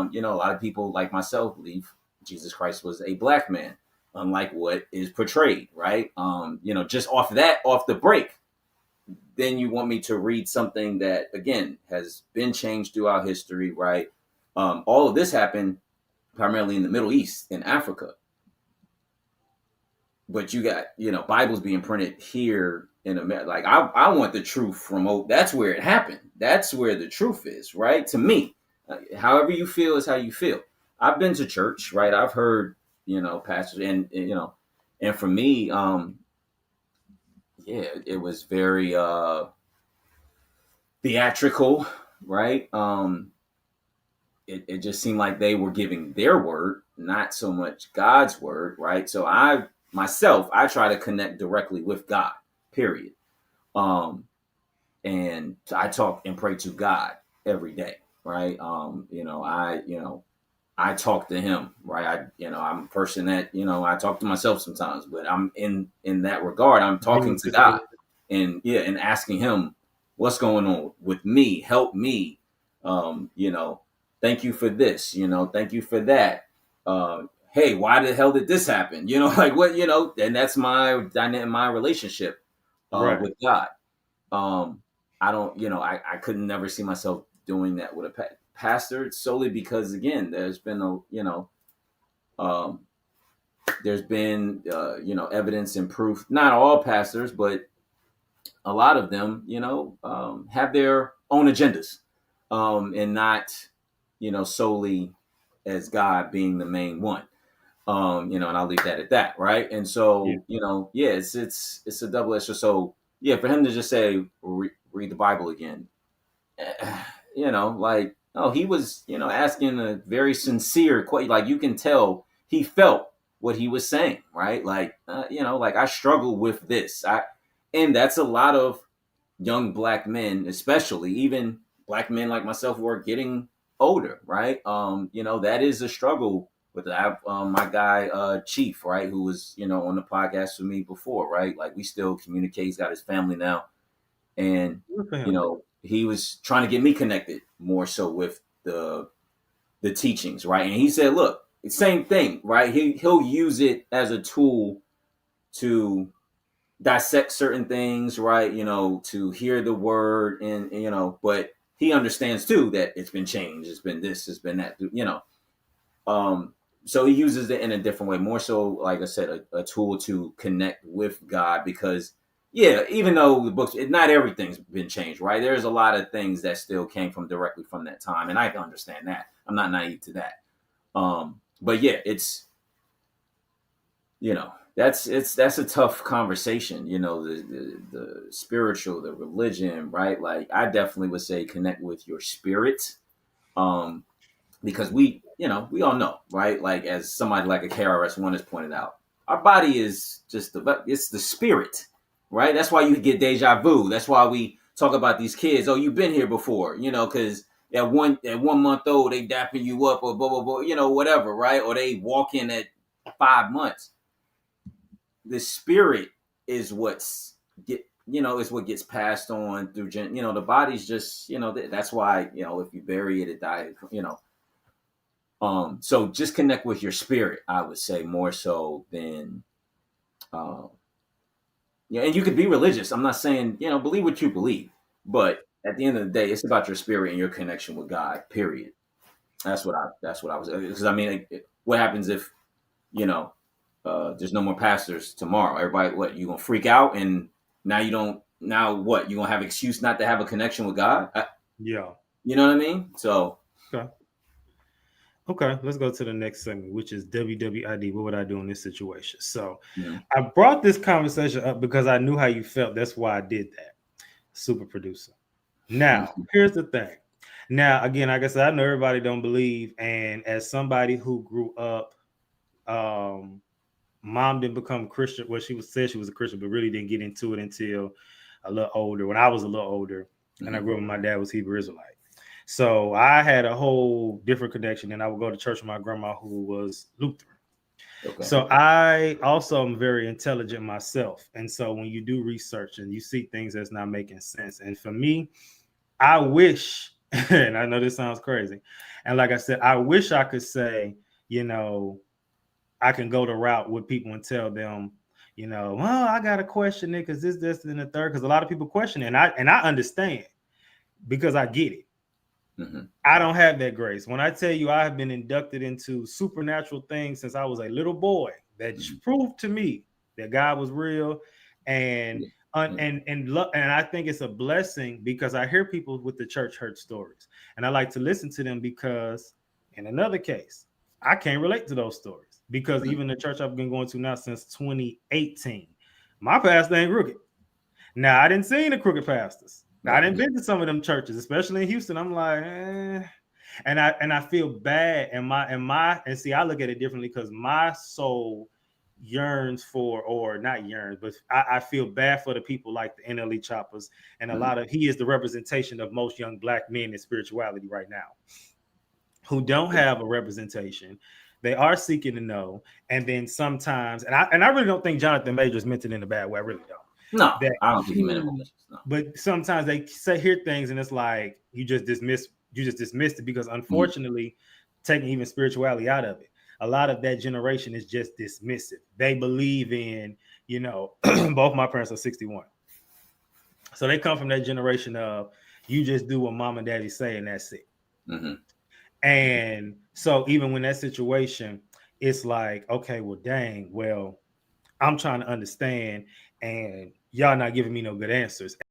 A lot of people like myself believe Jesus Christ was a black man, unlike what is portrayed, right? Just off the break, then you want me to read something that, again, has been changed throughout history, right? All of this happened primarily in the Middle East, in Africa. But you got, Bibles being printed here in America. Like, I want the truth from, that's where it happened. That's where the truth is, right? To me, however you feel is how you feel. I've been to church, right? I've heard, pastors, and for me, it was very theatrical, right? It just seemed like they were giving their word, not so much God's word, right? So I try to connect directly with God, period. And I talk and pray to God every day, right? I talk to him, right? I'm a person that, I talk to myself sometimes, but I'm in that regard, I'm talking to God and asking him what's going on with me, help me, thank you for this, thank you for that. Hey, why the hell did this happen? Like what, and that's my dynamic, my relationship with God. I don't, I couldn't never see myself doing that with a pastor, solely because, again, there's been there's been evidence and proof. Not all pastors, but a lot of them, have their own agendas, and not, solely as God being the main one. And I'll leave that at that, right? And so, it's a double edged. So, for him to just say read the Bible again, like, oh, he was, asking a very sincere question. Like, you can tell he felt what he was saying, right? Like, like, I struggle with this. And that's a lot of young black men, especially even black men like myself who are getting older, right? That is a struggle with that. I have my guy, Chief, right, who was, on the podcast with me before, right? Like, we still communicate. He's got his family now. And, he was trying to get me connected more so with the teachings, right? And he said, look, same thing, right? He'll use it as a tool to dissect certain things, right? To hear the word and but he understands too that it's been changed. It's been this, it's been that, so he uses it in a different way, more so, like I said, a tool to connect with God, because even though the books, not everything's been changed, right? There's a lot of things that still came directly from that time, and I can understand that. I'm not naive to that. But it's, that's a tough conversation, the spiritual, the religion, right? Like, I definitely would say connect with your spirit, because we all know, right? Like, as somebody like a KRS-One has pointed out, our body is just it's the spirit, right? That's why you get deja vu. That's why we talk about these kids. Oh, you've been here before, because at 1 month old, they dapping you up, or blah, blah, blah, whatever, right? Or they walk in at 5 months. The spirit is is what gets passed on through, the body's just, that's why, if you bury it, it dies, so just connect with your spirit, I would say, more so than, and you could be religious. I'm not saying, believe what you believe, but at the end of the day, it's about your spirit and your connection with God, period. That's what I was, because I mean, what happens if, there's no more pastors tomorrow? Everybody, what, you gonna freak out, and now what, you gonna have excuse not to have a connection with God? You know what I mean? So okay, let's go to the next segment, which is WWID. What would I do in this situation? So I brought this conversation up because I knew how you felt. That's why I did that. Super producer. Now, here's the thing. Now, again, like I said, I know everybody don't believe, and as somebody who grew up, mom didn't become Christian. Well, said she was a Christian, but really didn't get into it until a little older. When I was a little older, and I grew up, my dad was Hebrew Israelite. So I had a whole different connection, and I would go to church with my grandma, who was Lutheran. Okay. So I also am very intelligent myself. And so when you do research and you see things that's not making sense, and for me, I wish And I know this sounds crazy. And like I said, I wish I could say, you know, I can go the route with people and tell them, you know, well, I got to question it because this, and the third. Because a lot of people question it, and I understand because I get it. Mm-hmm. I don't have that grace. When I tell you I have been inducted into supernatural things since I was a little boy, that Mm-hmm. proved to me that God was real, and Yeah. Yeah. and I think it's a blessing because I hear people with the church hurt stories, and I like to listen to them because, in another case, I can't relate to those stories because Mm-hmm. even the church I've been going to now since 2018, my pastor ain't crooked. Now I didn't see the crooked pastors. I Right. didn't been to some of them churches, especially in Houston. I'm like, and I feel bad. And see, I look at it differently because my soul yearns for, or not yearns, but I feel bad for the people like the NLE Choppers, and a Mm-hmm. lot of he is the representation of most young black men in spirituality right now who don't Yeah. have a representation. They are seeking to know, and then sometimes, and I really don't think Jonathan Majors meant it in a bad way. I really don't. No, That I don't think he meant it he, malicious. No. but sometimes they say hear things, and it's like you just dismissed it because Mm-hmm. unfortunately, taking even spirituality out of it, a lot of that generation is just dismissive. They believe in, both my parents are 61, so they come from that generation of you just do what mom and daddy say, and that's it. Mm-hmm. And so even when that situation, it's like, okay, well, dang, well, I'm trying to understand, and y'all not giving me no good answers.